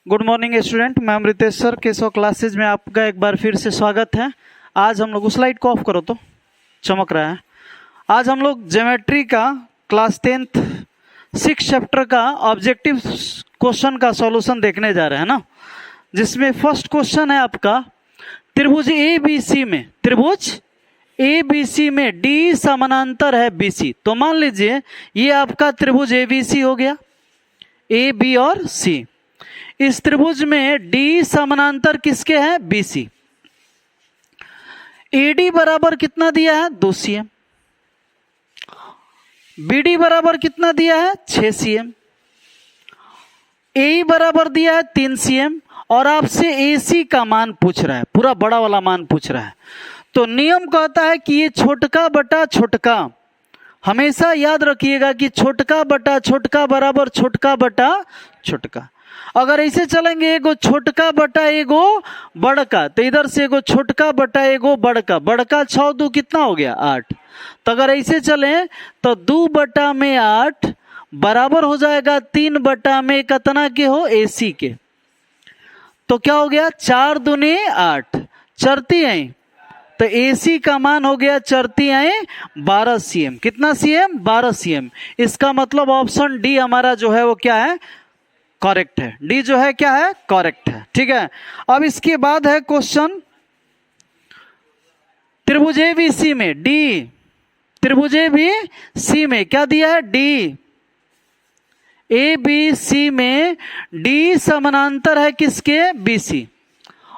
Good morning student, मैं Amritesh sir Keshav classes में आपका एक बार फिर से स्वागत है। आज हम लोग उस स्लाइड को ऑफ करो तो चमक रहा है। आज हम लोग ज्योमेट्री का क्लास 10th 6 चैप्टर का ऑब्जेक्टिव क्वेश्चन का सॉल्यूशन देखने जा रहे हैं ना, जिसमें फर्स्ट क्वेश्चन है आपका त्रिभुज ए बी सी में डी समानांतर है बी सी। तो मान लीजिए ये आपका त्रिभुज ए बी सी हो गया, ए बी और सी। इस त्रिभुज में डी समानांतर किसके हैं? बीसी। एडी बराबर कितना दिया है? 2 cm। बीडी बराबर कितना दिया है? 6 cm। ए बराबर दिया है 3 cm और आपसे एसी का मान पूछ रहा है, पूरा बड़ा वाला मान पूछ रहा है। तो नियम कहता है कि ये छोटका बटा छोटका, हमेशा याद रखिएगा कि छोटका बटा छोटका बराबर छोटका बटा छोटका। अगर ऐसे चलेंगे एगो छोटका बटा एगो बड़का, तो इधर से एगो छोटका बटा एगो बड़का, बड़का 6 2 कितना हो गया? 8। तो अगर ऐसे चले तो 2 बटा में 8 बराबर हो जाएगा 3 बटा में कितना के हो? एसी के। तो क्या हो गया? 4 दूनी 8, चरती आई तो एसी का मान हो गया चरती आई 12 cm। कितना cm? 12 cm। इसका मतलब ऑप्शन डी हमारा जो है वो क्या है? करेक्ट है। डी जो है क्या है? करेक्ट है। ठीक है। अब इसके बाद है क्वेश्चन त्रिभुज एबीसी में डी, त्रिभुज एबीसी में क्या दिया है? डी। ए बी सी में डी समानांतर है किसके? बीसी।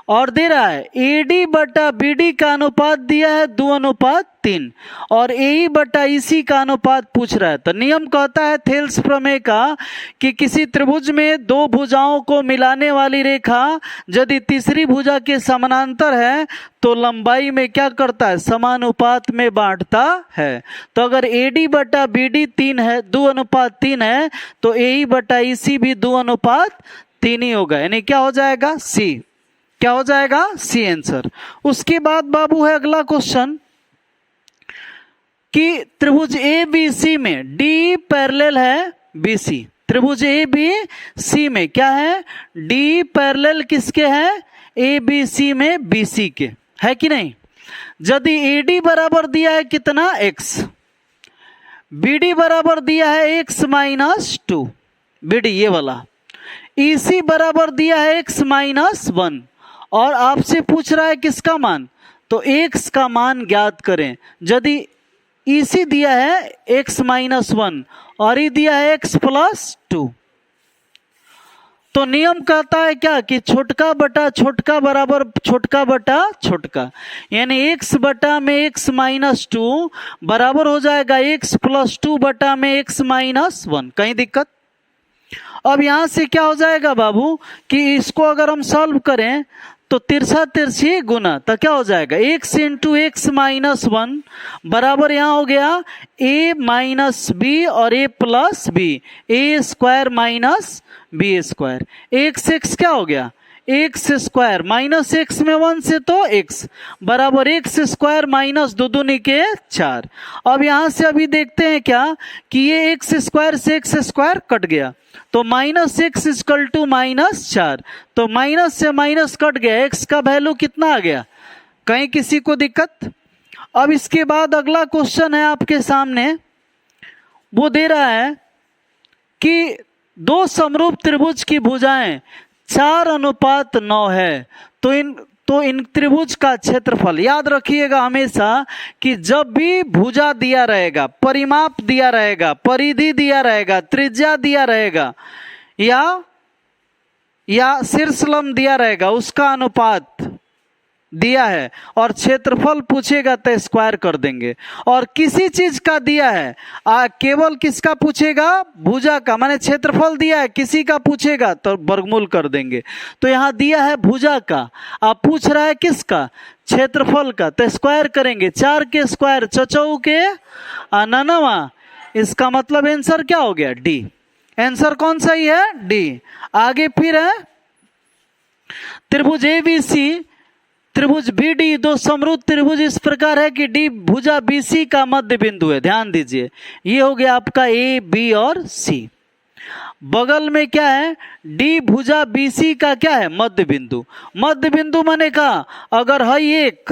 और दे रहा है एडी बटा बीडी का अनुपात दिया है 2:3 और ए बटा इसी का अनुपात पूछ रहा है। तो नियम कहता है थेल्स प्रमेय का कि किसी त्रिभुज में 2 भुजाओं को मिलाने वाली रेखा यदि तीसरी भुजा के समानांतर है तो लंबाई में क्या करता है? समानुपात में बांटता है। तो अगर एडी बटा बीडी 3 है, 2:3 है, तो ए बटा इसी भी 2:3 ही होगा, यानी क्या हो जाएगा? सी। क्या हो जाएगा? C answer. उसके बाद बाबू है अगला क्वेश्चन कि त्रिभुज ए बी सी में डी पैरेलल है बीसी। त्रिभुज ए बी सी में क्या है? डी पैरेलल किसके है? ए बी सी में बीसी के, है कि नहीं? यदि एडी बराबर दिया है कितना? x, बीडी बराबर दिया है x-2, बीडी ये वाला, ईसी बराबर दिया है x-1 और आपसे पूछ रहा है किसका मान? तो x का मान ज्ञात करें। यदि ईसी दिया है x-1 और ई दिया है x+2, तो नियम कहता है क्या कि छोटका बटा छोटका बराबर छोटका बटा छोटका, यानी x बटा में x-2 बराबर हो जाएगा x+2 बटा में x-1। कहीं दिक्कत? अब यहां से क्या हो जाएगा बाबू कि इसको अगर हम सॉल्व करें तो तिरछा तिरछी गुना, तो क्या हो जाएगा? x इंटू x-1 बराबर यहाँ हो गया a माइनस बी और a plus B, A square minus B square. x क्या हो गया? एक्स स्क्वायर माइनस एक्स में 1 से तो x बराबर एक्स स्क्वायर माइनस 2 दूनी के 4। अब यहां से अभी देखते हैं क्या कि ये एक्स स्क्वायर से एक्स स्क्वायर कट गया, तो माइनस एक्स इक्वल टू -4। तो माइनस से माइनस कट गया, एक्स का वैल्यू कितना आ गया? कहीं किसी को दिक्कत? अब इसके बाद अगला क्वेश्चन है आपके सामने, वो दे रहा है कि 2 समरूप त्रिभुज की भुजाएं 4:9 है, तो इन त्रिभुज का क्षेत्रफल, याद रखिएगा हमेशा कि जब भी भुजा दिया रहेगा, परिमाप दिया रहेगा, परिधि दिया रहेगा, त्रिज्या दिया रहेगा या शीर्षलंब दिया रहेगा, उसका अनुपात दिया है और क्षेत्रफल पूछेगा तो स्क्वायर कर देंगे। और किसी चीज का दिया है केवल किसका पूछेगा? भुजा का, माने क्षेत्रफल दिया है, किसी का पूछेगा तो वर्गमूल कर देंगे। तो यहाँ दिया है भुजा का, आप पूछ रहा है किसका? क्षेत्रफल का, तो स्क्वायर करेंगे। 4 के स्क्वायर 4 के 9। इसका मतलब आंसर क्या हो गया? डी। आंसर कौन सा ही है? डी। आगे फिर है त्रिभुज एबीसी त्रिभुज बीडी 2 समरूप त्रिभुज इस प्रकार है कि डी भुजा बीसी का मध्य बिंदु है। ध्यान दीजिए, ये हो गया आपका ए बी और सी। बगल में क्या है, डी भुजा बीसी का क्या है, मध्य बिंदु। मध्य बिंदु माने का अगर है एक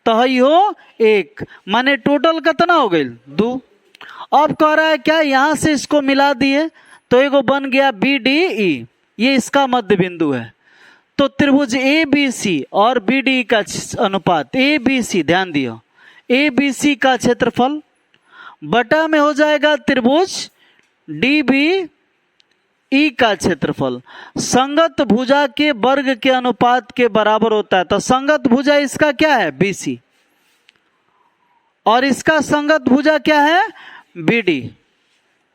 तो है हो एक, माने टोटल कितना हो गई, 2। अब कह रहा है क्या, यहां से इसको मिला दिए तो एगो बन गया बी डी ई, ये इसका मध्य बिंदु है। तो त्रिभुज ए बी सी और बी डी का अनुपात, ए बी सी ध्यान दियो, ए बी सी का क्षेत्रफल बटा में हो जाएगा त्रिभुज डी बी ई का क्षेत्रफल, संगत भुजा के वर्ग के अनुपात के बराबर होता है। तो संगत भुजा इसका क्या है, बीसी, और इसका संगत भुजा क्या है, बीडी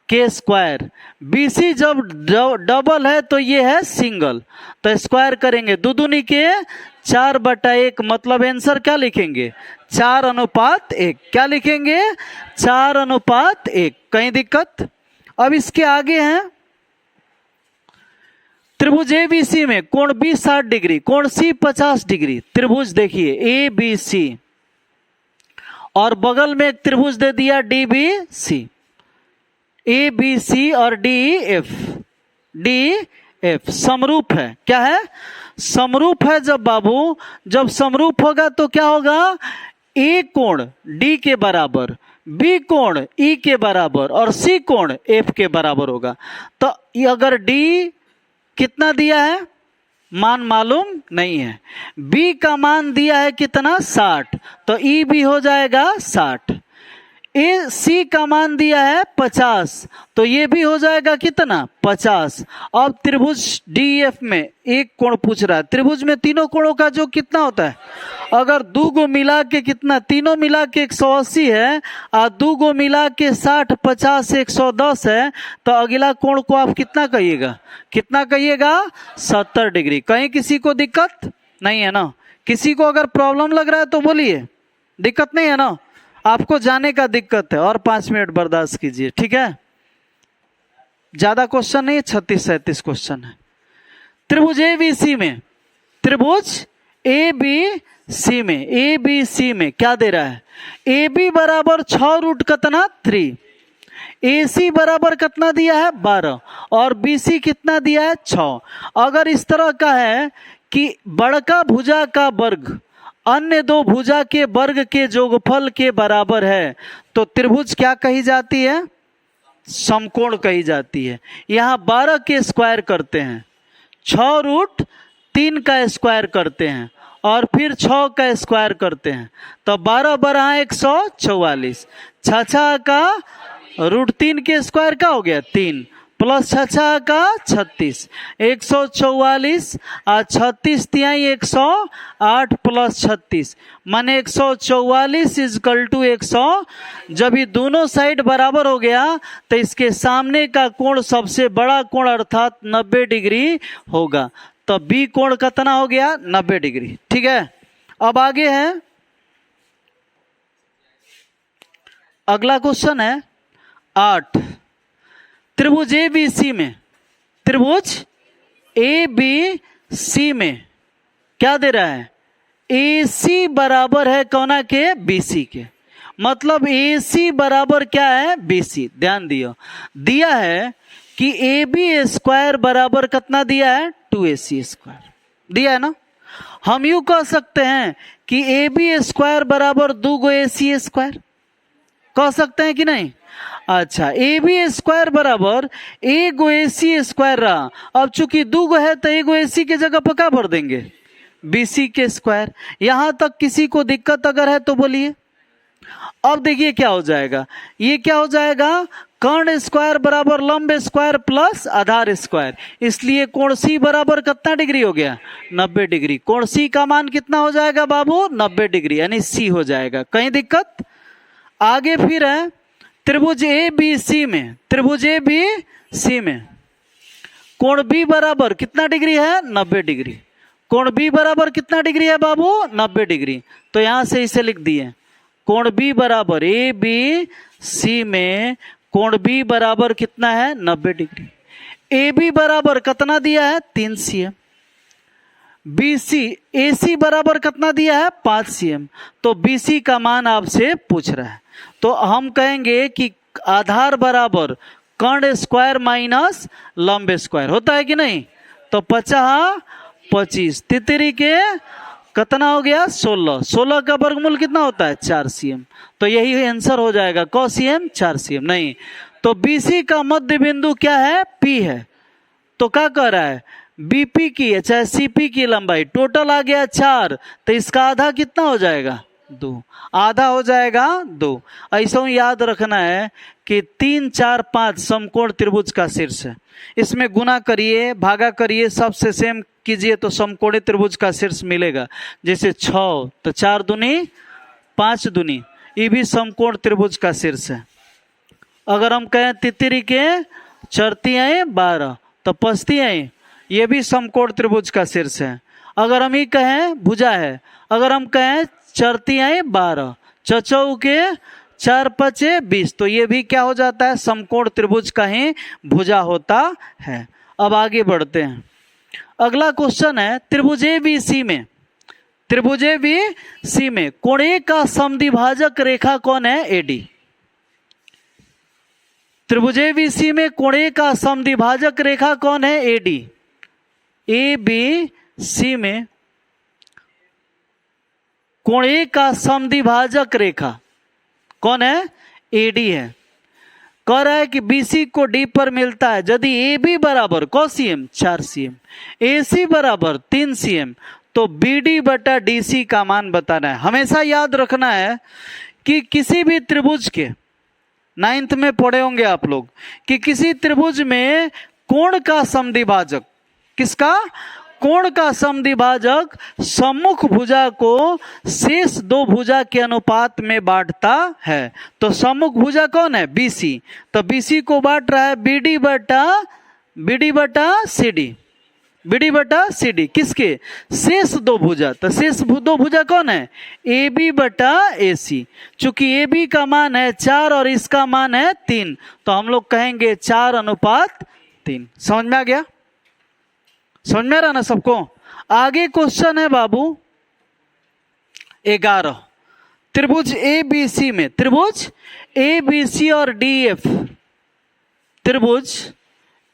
के स्क्वायर। बीसी जब डबल है तो ये है सिंगल, तो स्क्वायर करेंगे, दो दूनी के 4/1, मतलब आंसर क्या लिखेंगे, 4:1। क्या लिखेंगे, 4:1। कहीं दिक्कत? अब इसके आगे हैं, त्रिभुज ए बी सी में कोण बी 60 डिग्री, कोण सी 50 डिग्री। त्रिभुज देखिए ए बी सी और बगल में एक त्रिभुज दे दिया D B C, A B C और डी एफ, डी एफ समरूप है। क्या है, समरूप है। जब बाबू जब समरूप होगा तो क्या होगा, ए कोण डी के बराबर, बी कोण ई के बराबर और सी कोण एफ के बराबर होगा। तो अगर डी कितना दिया है, मान मालूम नहीं है, बी का मान दिया है कितना, 60, तो ई भी हो जाएगा 60। ए सी का मान दिया है 50, तो ये भी हो जाएगा कितना, 50। अब त्रिभुज डी एफ में एक कोण पूछ रहा है, त्रिभुज में तीनों कोणों का जो कितना होता है, अगर 2 गो मिला के कितना, तीनों मिला के 180 है और 2 गो मिला के 60, 50, 110 है, तो अगला कोण को आप कितना कहिएगा, कितना कहिएगा, 70 डिग्री। कहीं किसी को दिक्कत नहीं है ना? किसी को अगर प्रॉब्लम लग रहा है तो बोलिए, दिक्कत नहीं है ना? आपको जाने का दिक्कत है और 5 मिनट बर्दाश्त कीजिए, ठीक है? ज्यादा क्वेश्चन नहीं, 36-37 क्वेश्चन है। त्रिभुज ए बी सी में, त्रिभुज ए बी सी में, ए बी सी में क्या दे रहा है, ए बी बराबर 6 रूट कितना, 3, ए सी बराबर कितना दिया है, 12, और बी सी कितना दिया है, 6। अगर इस तरह का है कि बड़का भुजा का वर्ग अन्य दो भुजा के वर्ग के जोगफल के बराबर है, तो त्रिभुज क्या कही जाती है, समकोण कही जाती है। यहाँ 12 के स्क्वायर करते हैं, 6 रूट 3 का स्क्वायर करते हैं और फिर 6 का स्क्वायर करते हैं, तो 12 12 144, 6 का रूट 3 के स्क्वायर का हो गया 3, प्लस 6 का 36, 144 और 36 तिहाई 108 प्लस 36 माने 144 इजकल टू 100। जब ये दोनों साइड बराबर हो गया तो इसके सामने का कोण सबसे बड़ा कोण अर्थात 90 डिग्री होगा। तो बी कोण कितना हो गया, 90 डिग्री। ठीक है, अब आगे है अगला क्वेश्चन है 8। त्रिभुज ए बी सी में, त्रिभुज ए बी सी में क्या दे रहा है, ए सी बराबर है कौना के, बी सी के। मतलब ए सी बराबर क्या है, बी सी। ध्यान दियो, दिया है कि ए बी स्क्वायर बराबर कितना दिया है, 2ac स्क्वायर दिया है ना। हम यूं कह सकते हैं कि ए बी स्क्वायर बराबर 2 गो ac स्क्वायर, कह सकते हैं कि नहीं। अच्छा, ए बी स्क्वायर बराबर 1 गो ac स्क्वायर रहा। अब चूंकि 2 गो है तो 1 गो ac के जगह पर क्या भर देंगे, bc के स्क्वायर। यहां तक किसी को दिक्कत अगर है तो बोलिए। अब देखिए क्या हो जाएगा, ये क्या हो जाएगा, कर्ण स्क्वायर बराबर लंब स्क्वायर प्लस आधार स्क्वायर। इसलिए कोण सी बराबर कितना डिग्री हो गया, 90 डिग्री। कोण सी का मान कितना हो जाएगा बाबू, 90 डिग्री, यानी सी हो जाएगा। कहीं दिक्कत। आगे फिर है त्रिभुज ए बी सी में, त्रिभुज ए बी सी में कोण बी बराबर कितना डिग्री है, 90 डिग्री। कोण बी बराबर कितना डिग्री है बाबू, 90 डिग्री। तो यहां से इसे लिख दिए, कोण बी बराबर ए बी सी में कोण बी बराबर कितना है, 90 डिग्री। ए बी बराबर कितना दिया है, 3 cm। बी सी ए सी बराबर कितना दिया है, 5 cm। तो बी सी का मान आपसे पूछ रहा है, तो हम कहेंगे कि आधार बराबर कर्ण स्क्वायर माइनस लंब स्क्वायर होता है कि नहीं। तो 50 25, तितरी के कितना हो गया 16, 16 का वर्गमूल कितना होता है 4 cm। तो यही आंसर हो जाएगा कौ cm 4 cm। नहीं तो BC का मध्य बिंदु क्या है P है। तो क्या कह रहा है BP की है चाहे CP की लंबाई टोटल आ गया 4, तो इसका आधा कितना हो जाएगा 2, आधा हो जाएगा 2। ऐसा याद रखना है कि 3 4 5 समकोण त्रिभुज का शीर्ष है। इसमें गुना करिए भागा करिए सबसे सेम कीजिए तो समकोणी त्रिभुज का शीर्ष मिलेगा। जैसे 6 तो 4 दूनी 5 दूनी, ये भी समकोण त्रिभुज का शीर्ष है। अगर हम कहें तितरी के चरतियाँ 12 तो पस्तियाँ, ये भी समकोण त्रिभुज का शीर्ष है। अगर हम ये कहें भुजा है, अगर हम कहें चरतियाँ 12 चचौ के 4 5 20, तो ये भी क्या हो जाता है समकोण त्रिभुज का ही भुजा होता है। अब आगे बढ़ते हैं। अगला क्वेश्चन है त्रिभुज ABC में, त्रिभुज ABC में कोणे का समद्विभाजक रेखा कौन है AD। त्रिभुज ABC में कोणे का समद्विभाजक रेखा कौन है AD। ABC में कोणे का समद्विभाजक रेखा कौन है AD है। कह रहा है कि BC को D पर मिलता है यदि AB बराबर कौ cm 4 cm, AC बराबर 3 cm, तो BD बटा DC का मान बताना है। हमेशा याद रखना है कि किसी भी त्रिभुज के 9th में पढ़े होंगे आप लोग कि किसी त्रिभुज में कोण का समद्विभाजक, किसका कोण का समद्विभाजक सम्मुख भुजा को शेष 2 भुजा के अनुपात में बांटता है। तो सम्मुख भुजा कौन है BC, तो BC को बांट रहा है BD बटा CD, BD बटा CD किसके शेष 2 भुजा। तो शेष 2 भुजा कौन है AB बटा AC। चूंकि AB का मान है 4 और इसका मान है 3, तो हम लोग कहेंगे 4:3। समझ में आ गया, समझ में आ रहा ना सबको। आगे क्वेश्चन है बाबू 11, त्रिभुज ABC में, त्रिभुज ABC और DF, त्रिभुज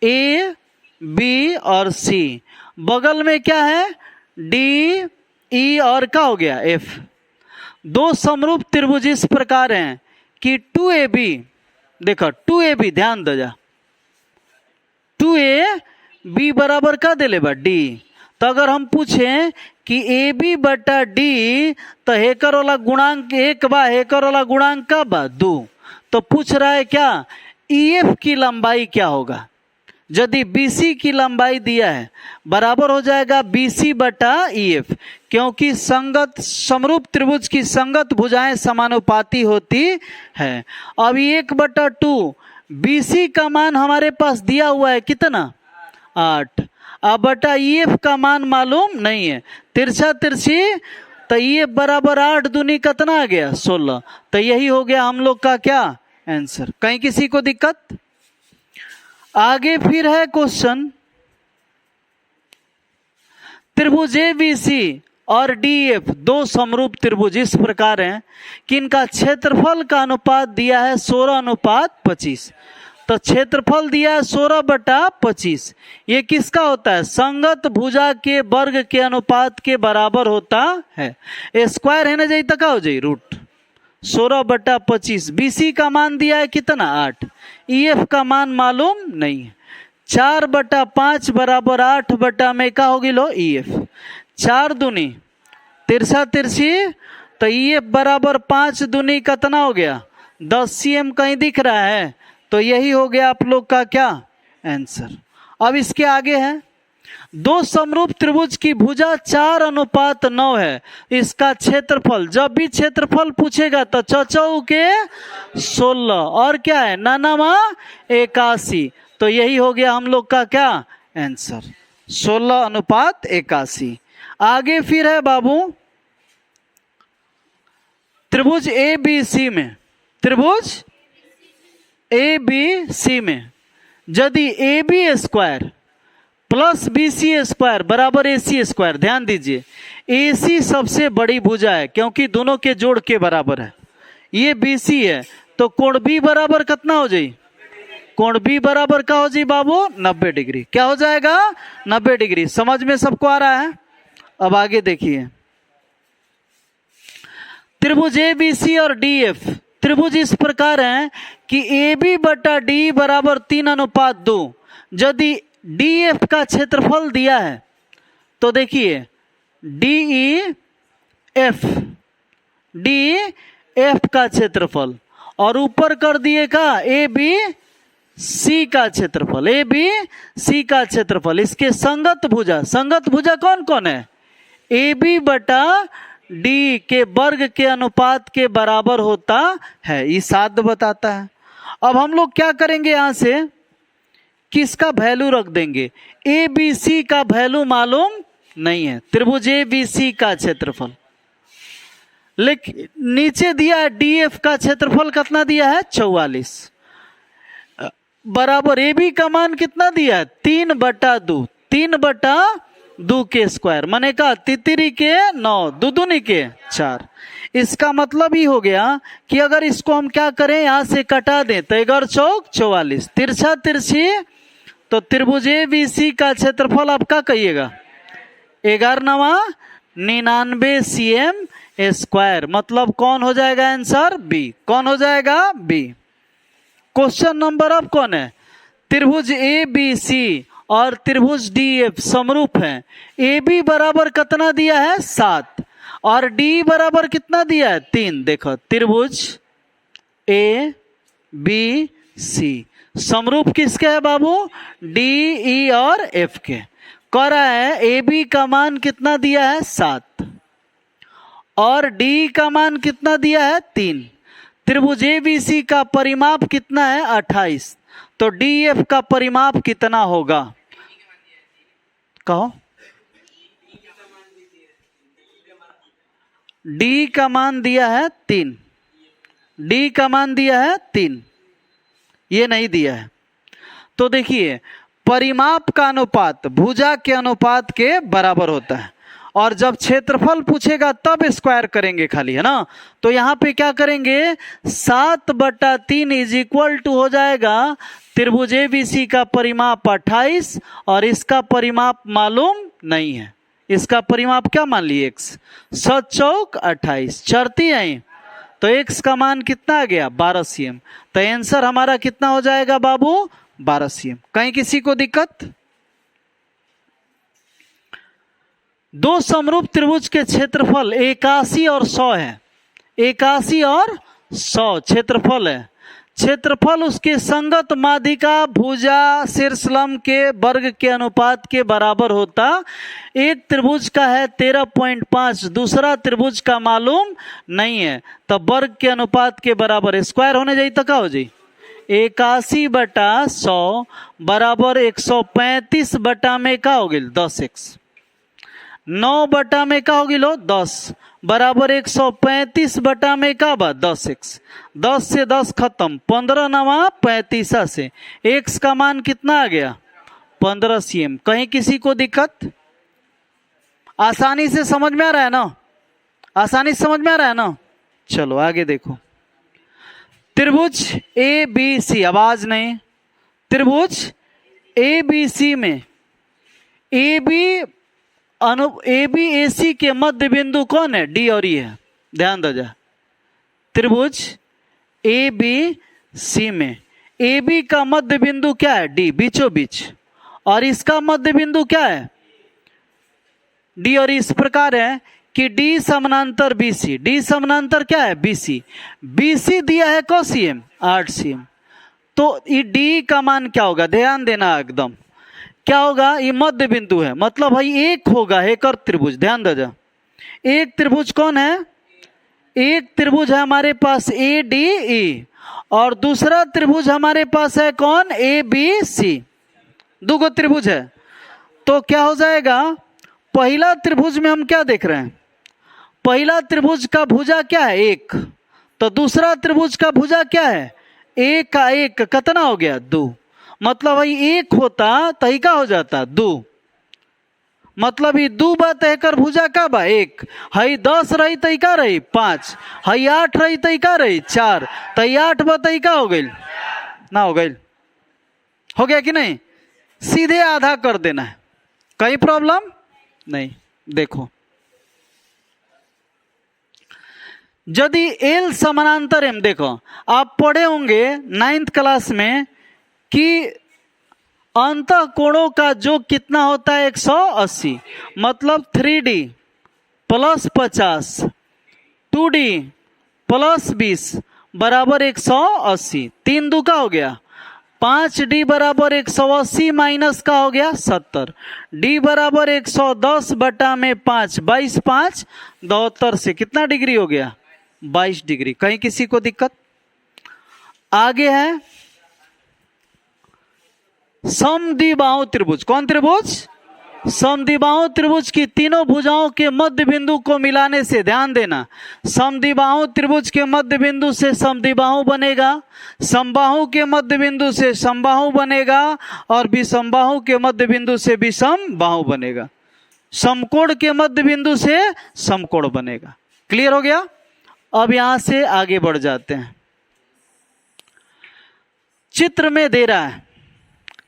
A B और C, बगल में क्या है D E और क्या हो गया F। 2 समरूप त्रिभुज इस प्रकार हैं कि 2AB, देखो 2AB ध्यान दो जा, 2AB बराबर का दे लेबा D। तो अगर हम पूछें कि AB बटा D तो हेकर वाला गुणांक 1 बा, हेकर वाला गुणांक का बा 2, तो पूछ रहा है क्या EF की लंबाई क्या होगा। यदि BC की लंबाई दिया है बराबर हो जाएगा BC बटा EF, क्योंकि संगत समरूप त्रिभुज की संगत भुजाएं समानुपाती होती है। अब 1/2 BC का मान हमारे पास दिया हुआ है कितना 8, अब बटा EF का मान मालूम नहीं है, तिरछा तिरछी तो EF बराबर 8 दूनी कितना आ गया 16। तो यही हो गया हम लोग का क्या आंसर। कहीं किसी को दिक्कत। आगे फिर है क्वेश्चन त्रिभुज ABC और DF 2 समरूप त्रिभुज इस प्रकार हैं कि इनका क्षेत्रफल का अनुपात दिया है 16:25। तो क्षेत्रफल दिया है 16/25, ये किसका होता है संगत भुजा के वर्ग के अनुपात के बराबर होता है। स्क्वायर है ना जाई तक हो जाई रूट 16/25। BC का मान दिया है कितना 8, EF का मान मालूम नहीं है। 4/5 बराबर 8 बटा में क्या होगी लो EF, 4 दूनी तिरछा तिरछी तो EF बराबर 5 दूनी कितना हो गया 10 cm। कहीं दिख रहा है, तो यही हो गया आप लोग का क्या आंसर। अब इसके आगे है 2 समरूप त्रिभुज की भुजा 4:9 है, इसका क्षेत्रफल, जब भी क्षेत्रफल पूछेगा तो चौचौ के 16 और क्या है नानामा 81, तो यही हो गया हम लोग का क्या आंसर 16:81। आगे फिर है बाबू त्रिभुज ABC में, त्रिभुज ABC में यदि AB square plus BC square बराबर AC स्क्वायर, ध्यान दीजिए AC सबसे बड़ी भुजा है क्योंकि दोनों के जोड़ के बराबर है, ये BC है, तो कोण B बराबर कितना हो जाए कोण बी बराबर क्या हो जी बाबू 90 डिग्री। क्या हो जाएगा 90 डिग्री। समझ में सबको आ रहा है। अब आगे देखिए, त्रिभुज ए बी सी और डी एफ। त्रिभुज इस प्रकार है कि ए बी बटा डी बराबर 3:2। यदि डी एफ का क्षेत्रफल दिया है तो देखिए डी ई एफ का क्षेत्रफल और ऊपर कर दिए का ए बी सी का क्षेत्रफल, ए बी सी का क्षेत्रफल। इसके संगत भुजा कौन कौन है? ए बी बटा डी के वर्ग के अनुपात के बराबर होता है। ये साध्य बताता है। अब हम लोग क्या करेंगे, यहां से किसका वैल्यू रख देंगे? ए बी सी का वैल्यू मालूम नहीं है। त्रिभुज ए बी सी का क्षेत्रफल, लेकिन नीचे दिया है डी एफ का क्षेत्रफल कितना दिया है 44 बराबर ए बी का मान कितना दिया है 3/2, 3/2 के स्क्वायर माने का तितरी के 9 दुदुनी के 4। इसका मतलब ही हो गया कि अगर इसको हम क्या करें, यहां से कटा दें तो 11 चौक 44, तिरछा तिरछी, तो त्रिभुज ए बी सी का क्षेत्रफल आप क्या कहिएगा 11×99 cm स्क्वायर। मतलब कौन हो जाएगा आंसर? बी। कौन हो जाएगा? बी। क्वेश्चन नंबर अब कौन है? त्रिभुज ए बी सी और त्रिभुज डी एफ समरूप है। ए बी बराबर कितना दिया है 7 और डी बराबर कितना दिया है 3। देखो त्रिभुज ए बी सी समरूप किसके है बाबू? डी ई और एफ के। कह रहा है ए बी का मान कितना दिया है 7 और डी का मान कितना दिया है 3। त्रिभुज ए बी सी का परिमाप कितना है 28, तो डी एफ का परिमाप कितना होगा? कहो। डी का मान दिया है 3, डी का मान दिया है 3, ये नहीं दिया है। तो देखिए परिमाप का अनुपात भुजा के अनुपात के बराबर होता है, और जब क्षेत्रफल पूछेगा तब स्क्वायर करेंगे खाली, है ना। तो यहाँ पे क्या करेंगे 7/3 इज इक्वल टू हो जाएगा त्रिभुज ए बी सी का परिमाप 28 और इसका परिमाप मालूम नहीं है। इसका परिमाप क्या मान लिए x, 7 चौक 28, चरती आई तो x का मान कितना आ गया 12 cm। तो आंसर हमारा कितना हो जाएगा बाबू 12 cm। कहीं किसी को दिक्कत? दो समरूप त्रिभुज के क्षेत्रफल 81 और 100 है। 81 और 100 क्षेत्रफल है। क्षेत्रफल उसके संगत माध्यिका भुजा शीर्षलंब के वर्ग के अनुपात के बराबर होता। एक त्रिभुज का है 13.5, दूसरा त्रिभुज का मालूम नहीं है, तब वर्ग के अनुपात के बराबर स्क्वायर होने जाए तो क्या हो जाए 81/100 बराबर 135 बटा में क्या हो गई 10x, 9 बटा में क्या होगी लो 10 बराबर 135 बटा में क्या बा 10x। 10 से 10 खत्म, 15×9 35 से x का मान कितना आ गया 15 cm। कहीं किसी को दिक्कत? आसानी से समझ में आ रहा है ना? आसानी से समझ में आ रहा है ना? चलो आगे देखो। त्रिभुज ए बी सी, आवाज नहीं, त्रिभुज ए बी सी में ए बी ए सी के मध्य बिंदु कौन है? डी और ई है। ध्यान दो जा, त्रिभुज ए बी सी में ए बी का मध्य बिंदु क्या है? डी, बीचों बीच, और इसका मध्य बिंदु क्या है? डी और इस प्रकार है कि डी समानांतर बी सी, डी समानांतर क्या है बी सी, बी सी दिया है को cm 8 cm। तो ये डी का मान क्या होगा? ध्यान देना एकदम, क्या होगा? ये मध्य बिंदु है, मतलब भाई एक होगा एक और त्रिभुज। ध्यान दो जा, एक त्रिभुज कौन है? एक त्रिभुज है हमारे पास ए डी ई और दूसरा त्रिभुज हमारे पास है कौन? A B C. दो गो त्रिभुज है। तो क्या हो जाएगा? पहला त्रिभुज में हम क्या देख रहे हैं? पहला त्रिभुज का भुजा क्या है? एक। तो दूसरा त्रिभुज का भुजा क्या है? एक का एक कितना हो गया 2। मतलब भाई एक होता तो ही का हो जाता 2, मतलब ये 2 बात है कर भुजा का बा 1, हई 10 रही तई का रही 5, हई 8 रही तई का रही 4, तई 8 बताई का हो गई ना हो गई। हो गया कि नहीं? सीधे आधा कर देना है, कहीं प्रॉब्लम नहीं। देखो, यदि एल समानांतर एम, देखो आप पढ़े होंगे 9th क्लास में कि अंतः कोणों का जो कितना होता है 180, मतलब 3D प्लस 50 2D प्लस 20 बराबर 180। 3 दू का हो गया 5D बराबर 180 माइनस का हो गया 70। D बराबर 110 बटा में 5, 22 5 72 से कितना डिग्री हो गया? 22 डिग्री। कहीं किसी को दिक्कत? आगे है समद्विबाहु त्रिभुज। कौन त्रिभुज? समद्विबाहु त्रिभुज की तीनों भुजाओं के मध्य बिंदु को मिलाने से, ध्यान देना, समद्विबाहु त्रिभुज के मध्य बिंदु से समद्विबाहु बनेगा, समबाहु के मध्य बिंदु से समबाहु बनेगा और विषमबाहु के मध्य बिंदु से विषमबाहु बनेगा, समकोण के मध्य बिंदु से समकोण बनेगा। क्लियर हो गया? अब यहां से आगे बढ़ जाते हैं। चित्र में दे रहा है,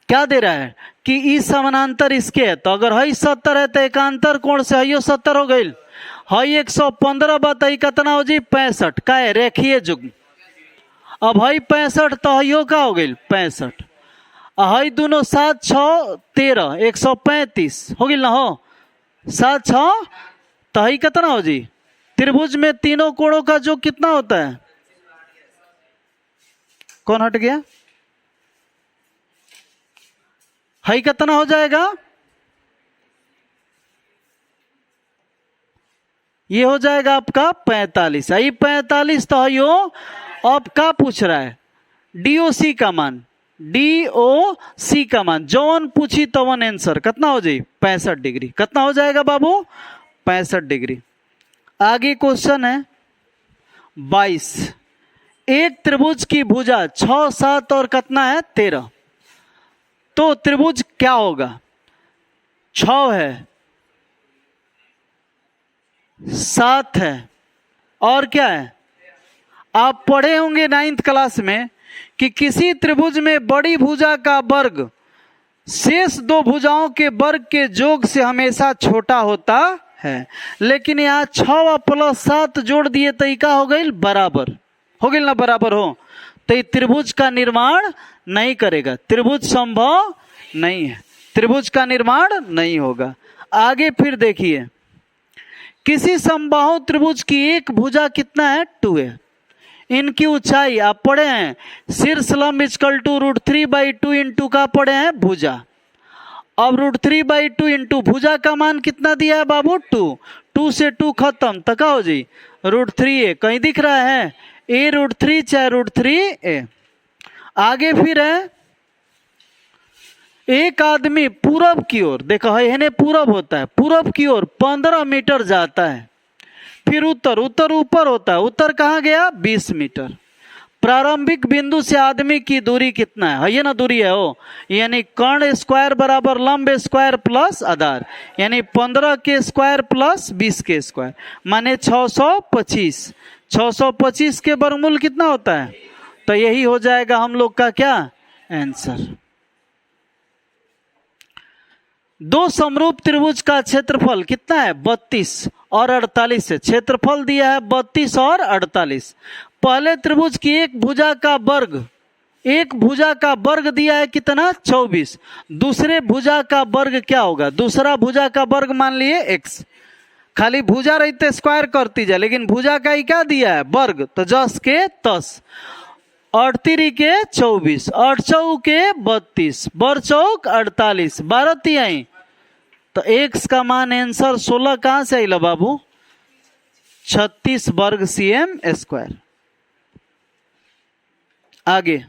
क्या दे रहा है कि ई समानांतर इसके है, तो अगर हई 70 है तो एकांतर कोण से हइयो 70 हो गई। हई 115 बताई कितना हो जी? 65 का है रेखीय युग्म। अब हई 65 तो हइयो का हो गई 65। हई दोनों 7 6 13 135 हो गई ना, हो 7 6 तो हई कितना हो जी? त्रिभुज में तीनों कोणों का जो कितना होता है? कौन हट गया? हई कितना हो जाएगा? ये हो जाएगा आपका 45। आई 45 तो हइयो। अब क्या पूछ रहा है? DOC का मान, DOC का मान जौन पूछी तवन आंसर कितना हो जाए? 65 डिग्री। कितना हो जाएगा बाबू? 65 डिग्री। आगे क्वेश्चन है 22। एक त्रिभुज की भुजा 6 7 और कितना है? 13। तो त्रिभुज क्या होगा? 6 है, 7 है और क्या है? आप पढ़े होंगे 9th क्लास में कि किसी त्रिभुज में बड़ी भुजा का वर्ग शेष दो भुजाओं के वर्ग के योग से हमेशा छोटा होता है। लेकिन यहाँ 6 प्लस 7 जोड़ दिए तो क्या हो गई? बराबर हो गई ना? बराबर हो तो ये त्रिभुज का निर्माण नहीं करेगा, त्रिभुज संभव नहीं है, त्रिभुज का निर्माण नहीं होगा। आगे फिर देखिए, किसी समबाहु त्रिभुज की एक भुजा कितना है? 2 है। इनकी ऊंचाई आप पढ़े हैं, शीर्ष लंब इक्वल टू √3/2 इंटू का पढ़े हैं भुजा। अब √3/2 इंटू भुजा का मान कितना दिया है बाबू? 2। 2 से 2 खत्म तो क्या हो जी? √3a। कहीं दिख रहा है? a√3 चाहे √3a। आगे फिर है, एक आदमी पूरब की ओर, देखो है पूरब होता है, पूरब की ओर 15 मीटर जाता है। फिर उत्तर, उत्तर ऊपर होता है, उत्तर कहाँ गया? 20 मीटर। प्रारंभिक बिंदु से आदमी की दूरी कितना है? ये ना दूरी है वो, यानी कर्ण स्क्वायर बराबर लंब स्क्वायर प्लस आधार, यानी 15 के स्क्वायर प्लस 20 के स्क्वायर, माने 625। 625 के वर्गमूल कितना होता है? तो यही हो जाएगा हम लोग का क्या आंसर। दो समरूप त्रिभुज का क्षेत्रफल कितना है? 32 और 48 है। क्षेत्रफल दिया है 32 और 48। पहले त्रिभुज की एक भुजा का वर्ग, एक भुजा का वर्ग दिया है कितना? 24। दूसरे भुजा का वर्ग क्या होगा? दूसरा भुजा का वर्ग मान लिए x। खाली भुजा रहते स्क्वायर करती जाए, लेकिन भुजा का ही क्या दिया है? वर्ग। तो 10 के 10, 8 3 के 24, 8 चौक के 32, बर चौक 48, 12 तिहाई। तो x का मान आंसर 16 कहां से आइला बाबू? 36 वर्ग cm स्क्वायर। आगे,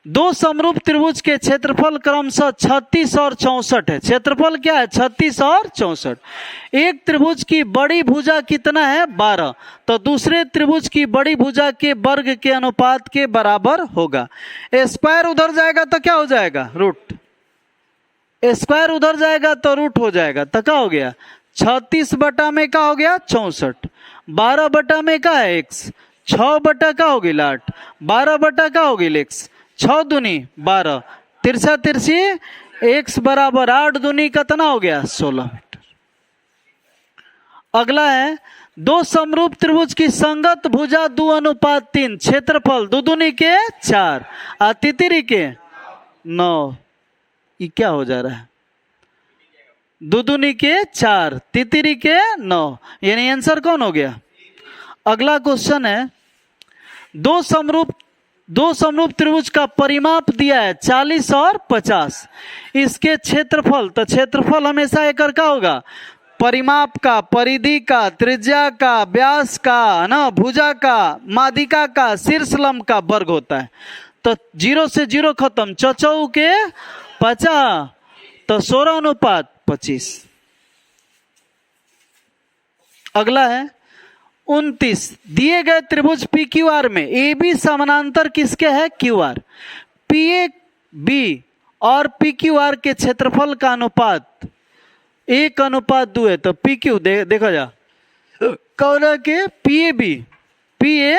दो समरूप त्रिभुज के क्षेत्रफल क्रमशः 36 और 64 है। क्षेत्रफल क्या है? 36 और 64। एक त्रिभुज की बड़ी भुजा कितना है? 12। तो दूसरे त्रिभुज की बड़ी भुजा के वर्ग के अनुपात के बराबर होगा। स्क्वायर उधर जाएगा तो क्या हो जाएगा? रूट। स्क्वायर उधर जाएगा तो रूट हो जाएगा। तो क्या हो गया? 36 बटा में क्या हो गया? 64। 12 बटा में क्या है? x। 6 बटा क्या हो गई? 8। 12 बटा क्या हो गई? x। 6 दूनी 12, तिरछा तिरछी x बराबर 8 दूनी कितना हो गया 16 मीटर। अगला है दो समरूप त्रिभुज की संगत भुजा 2:3, क्षेत्रफल 2 दूनी के 4 और तितिरी के 9। ये क्या हो जा रहा है? 2 दूनी के 4 तितिरी के 9, यानी आंसर कौन हो गया? अगला क्वेश्चन है दो समरूप त्रिभुज का परिमाप दिया है 40 और 50। इसके क्षेत्रफल, तो क्षेत्रफल हमेशा एकड़ का होगा, परिमाप का, परिधि का, त्रिज्या का, व्यास का, ना भुजा का, माध्यिका का, शीर्ष लंब का वर्ग होता है। तो 0 से 0 खत्म, चौचौ के 50, तो 16:25। अगला है 29 दिए गए त्रिभुज पी क्यू आर में ए बी समानांतर किसके है? Q R. P A B और पी क्यू आर के क्षेत्रफल का अनुपात 1:2 है। तो पी क्यू देखा जा कौन है कि पी ए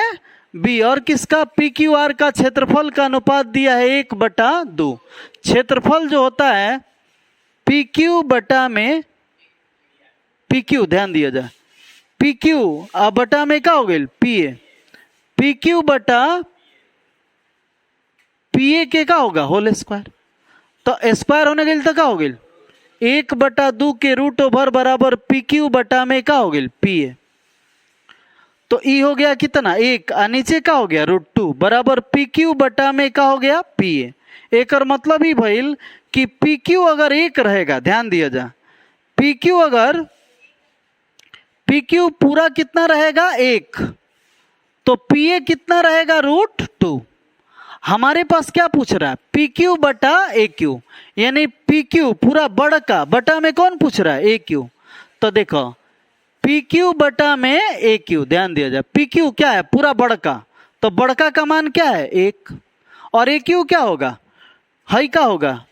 बी और किसका पी क्यू आर का क्षेत्रफल का अनुपात दिया है 1/2। क्षेत्रफल जो होता है पी क्यू बटा में पी क्यू, ध्यान दिया जाए, पी क्यू बटा में क्या हो गई? P A. पी क्यू बटा पी ए के क्या होगा? Whole square. तो स्क्वायर होने गई तो क्या हो गई? 1/2 के रूट ओवर बराबर पी क्यू बटा में क्या हो गई? P A. तो ई हो गया कितना? 1, और नीचे क्या हो गया? √2 बराबर पी क्यू बटा में क्या हो गया? P A. एक और मतलब ही भइल कि पी क्यू अगर 1 रहेगा, ध्यान दिया जा, पी क्यू पूरा कितना रहेगा? 1, तो पी ए कितना रहेगा? √2। हमारे पास क्या पूछ रहा है? पी क्यू बटा ए क्यू, यानी पी क्यू पूरा बड़ा बटा में कौन पूछ रहा है? ए क्यू। तो देखो पी क्यू बटा में ए क्यू, ध्यान दिया जाए, पी क्यू क्या है? पूरा बड़का, तो बड़का का मान क्या है? 1, और ए क्यू क्या होगा? हाई का होगा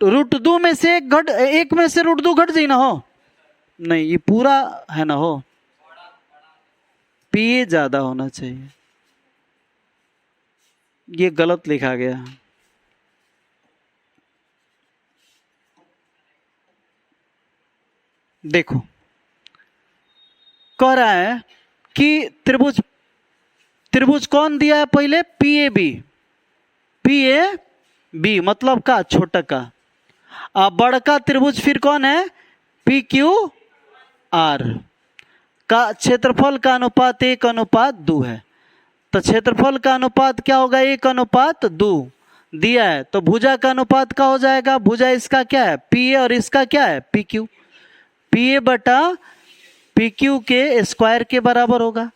√2 में से 1 में से √2 घट जाए ना हो, नहीं ये पूरा है ना हो, पी ए ज्यादा होना चाहिए, ये गलत लिखा गया। देखो कह रहा है कि त्रिभुज कौन दिया है? पहले पी ए बी मतलब का छोटा का, बड़का त्रिभुज फिर कौन है? पी क्यू आर का क्षेत्रफल का अनुपात 1:2 है। तो क्षेत्रफल का अनुपात क्या होगा? 1:2 दिया है, तो भुजा का अनुपात क्या हो जाएगा? भुजा इसका क्या है? पी ए, और इसका क्या है? P Q. पी ए बटा पी क्यू के स्क्वायर के बराबर होगा।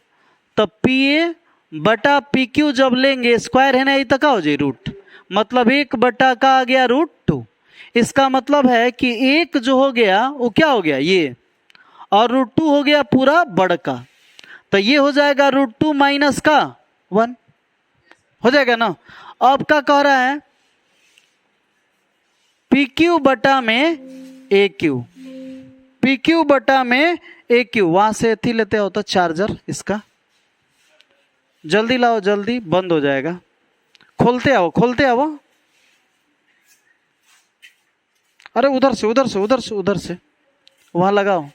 तो पी ए बटा पी क्यू जब लेंगे स्क्वायर है ना, ये तो क्या हो जाए? रूट, मतलब 1 का आ गया √2। इसका मतलब है कि 1 जो हो गया वो क्या हो गया? ये, और √2 हो गया पूरा बड़का, तो ये हो जाएगा √2 माइनस का 1 हो जाएगा ना। अब क्या कह रहा है? पी क्यू बटा में ए क्यू, पी क्यू बटा में ए क्यू, वहां से थी लेते हो तो चार्जर इसका, जल्दी लाओ, जल्दी बंद हो जाएगा, खोलते आओ। अरे उधर से वहां लगाओ,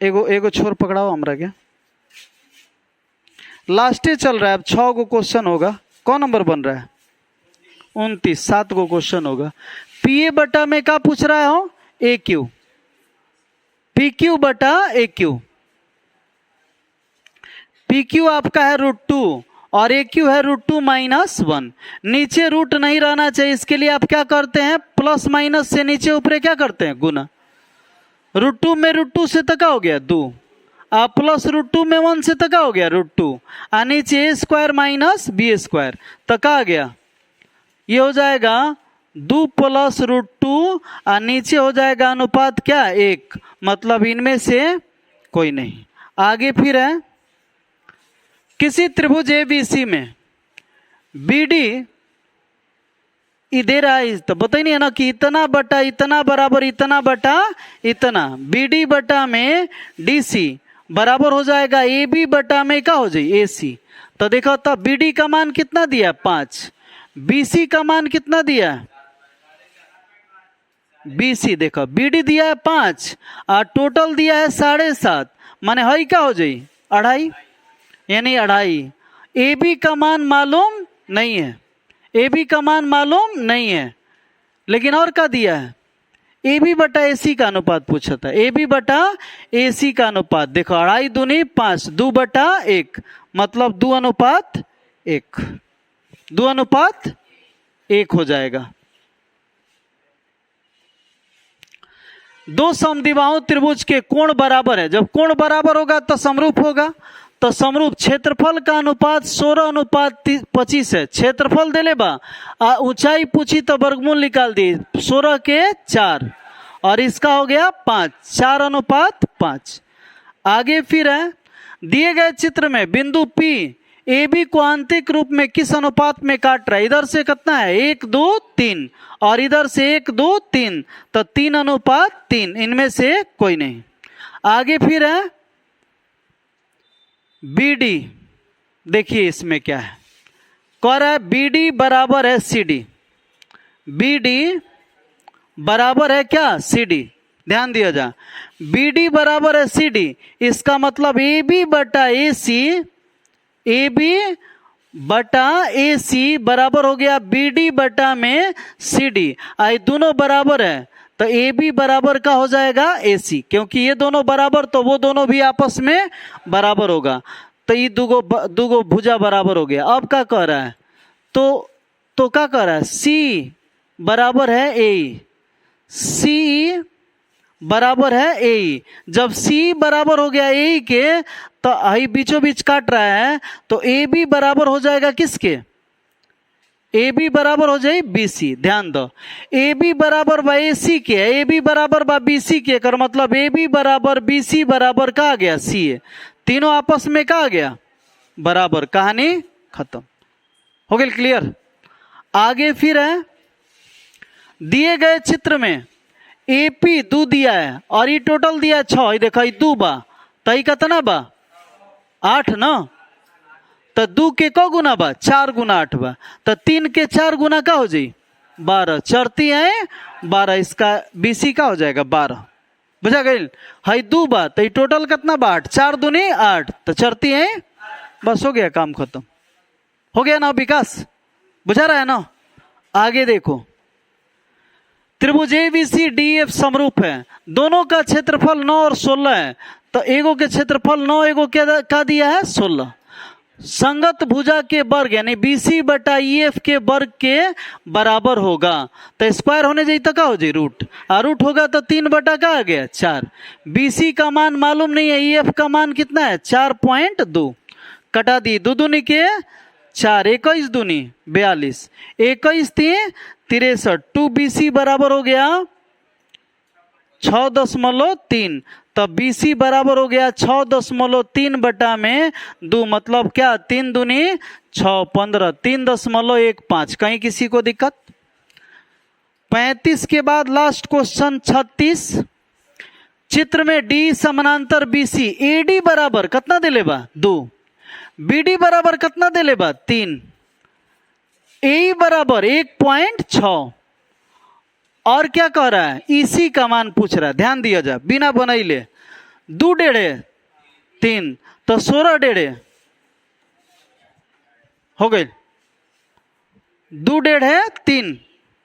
एगो छोर पकड़ाओ हमरा के। लास्ट चल रहा है, अब 6 गो क्वेश्चन होगा। कौन नंबर बन रहा है? 29, 7 गो क्वेश्चन होगा। पी ए बटा में क्या पूछ रहा हो? ए क्यू। पी क्यू बटा ए क्यू, पी क्यू आपका है √2 और ए क्यू है √2 माइनस 1। नीचे रूट नहीं रहना चाहिए, इसके लिए आप क्या करते हैं? प्लस माइनस से नीचे ऊपर क्या करते हैं? गुना। √2 में √2 से तक हो गया 2, प्लस √2 में 1 से तक हो गया √2, और नीचे ए स्क्वायर माइनस बी स्क्वायर तक आ गया। ये हो जाएगा 2 प्लस √2, और नीचे हो जाएगा अनुपात क्या? 1, मतलब इनमें से कोई नहीं। आगे फिर है किसी त्रिभुज एबीसी में बी डी दे रहा है, तो बताइए नहीं है ना कि इतना बटा इतना बराबर इतना बटा इतना, बी डी बटा में डी सी बराबर हो जाएगा ए बी बटा में क्या हो जाए? ए सी। तो देखो तो BD का मान कितना दिया 5, BC का मान कितना दिया BC, देखो BD दिया है 5 और टोटल दिया है 7.5, माने हई क्या हो जाई 2.5, यानी 2.5। AB का मान मालूम नहीं है, AB का मान मालूम नहीं है, लेकिन और क्या दिया है AB बटा AC का अनुपात पूछा था, AB बटा AC का अनुपात। देखो 2.5 दूनी 5, 2 बटा 1 मतलब 2:1, 2:1 हो जाएगा। दो समद्विबाहु त्रिभुज के कोण बराबर है, जब कोण बराबर होगा तो समरूप होगा, तो समरूप क्षेत्रफल का अनुपात 16:25 है। क्षेत्रफल दे ले बा ऊंचाई पूछी तो वर्गमूल निकाल दी, 16 के 4 और इसका हो गया 5, 4:5। आगे फिर है दिए गए चित्र में बिंदु P AB को आंतरिक रूप में किस अनुपात में काट रहा है, इधर से कितना है 1 2 3 और इधर से 1 2 3, तो 3:3, इनमें से कोई नहीं। आगे फिर है BD, देखिए इसमें क्या है, कह रहा है BD बराबर है CD, BD बराबर है क्या CD, ध्यान दिया जा, BD बराबर है CD, इसका मतलब AB बटा AC, AB बटा AC बराबर हो गया BD बटा में CD। आई दोनों बराबर है तो AB बराबर का हो जाएगा AC, क्योंकि ये दोनों बराबर तो वो दोनों भी आपस में बराबर होगा, तो ये दुगो भुजा बराबर हो गया। अब क्या कह रहा है, तो क्या कह रहा है C बराबर है AE, C बराबर है AE। जब C बराबर हो गया AE के तो आई बीचों बीच काट रहा है, तो AB बराबर हो जाएगा किसके, AB बराबर हो जाए BC। ध्यान दो AB बराबर बा AC के, AB बराबर बा BC के, कर मतलब AB बराबर BC बराबर का आ गया CA, तीनों आपस में का आ गया बराबर, कहानी खत्म हो गई, क्लियर। आगे फिर है दिए गए चित्र में AP 2 दिया है और ये टोटल दिया है 6, देखो ये 2 बा तो ये कितना बा 8 ना, तो 2 के को गुना बा 4 गुना 8 बा, तो 3 के 4 गुना का हो जाई 12, चरती है 12, इसका BC का हो जाएगा 12, बुझा गई। हाई 2 बा तो ये टोटल कितना बा 8, 4 दूनी 8, तो चरती है, बस हो गया काम खत्म, हो गया ना विकास, बुझा रहा है ना। आगे देखो त्रिभुज ABC DF समरूप है, दोनों का क्षेत्रफल 9 और 16 है, तो एगो के क्षेत्रफल 9, एगो क्या दिया है 16। संगत भुजा के वर्ग यानी BC बटा EF के वर्ग के बराबर होगा, तो स्क्वायर होने जाए तो क्या हो जाए रूट, और रूट होगा तो 3 बटा का आ गया 4। BC का मान मालूम नहीं है, EF का मान कितना है 4.2, कटा दी 2 दूनी के 4, 21 दूनी 42, 21 3 63, 2BC बराबर हो गया 6.3, तब BC बराबर हो गया 6.3 बटा में 2, मतलब क्या 3 दूनी 6 15, 3.15, कहीं किसी को दिक्कत। 35 के बाद लास्ट क्वेश्चन 36, चित्र में D समानांतर BC, AD बराबर कितना दे लेबा 2, BD बराबर कितना दे लेबा 3, AE बराबर 1.6, और क्या कह रहा है EC का मान पूछ रहा है, ध्यान दिया जाए बिना बनैले, 2 डेढ़े 3 तो 16 डेढ़े हो गए, 2 डेढ़े 3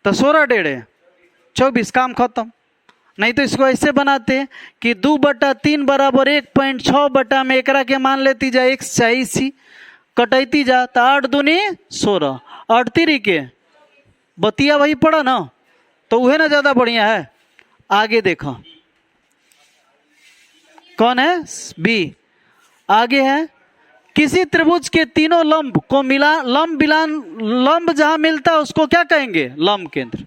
तो 16 डेढ़े 24, काम खत्म। नहीं तो इसको ऐसे बनाते कि 2 बटा 3 बराबर 1.6 बटा में एकरा के मान लेती जा x चाहिए सी, कटैती जा तो 8 दूनी 16, 8 3 के बतिया वही पड़ा ना, तो वह ना ज्यादा बढ़िया है। आगे देखो कौन है B, आगे है किसी त्रिभुज के तीनों लंब को लंब जहां मिलता है उसको क्या कहेंगे लंब केंद्र,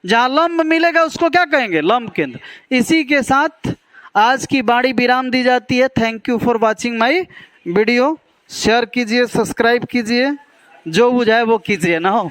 जहां लंब मिलेगा उसको क्या कहेंगे लंब केंद्र। इसी के साथ आज की बाणी विराम दी जाती है। Thank you for watching my video, share कीजिए, सब्सक्राइब कीजिए, जो बुझाए वो कीजिए ना हो।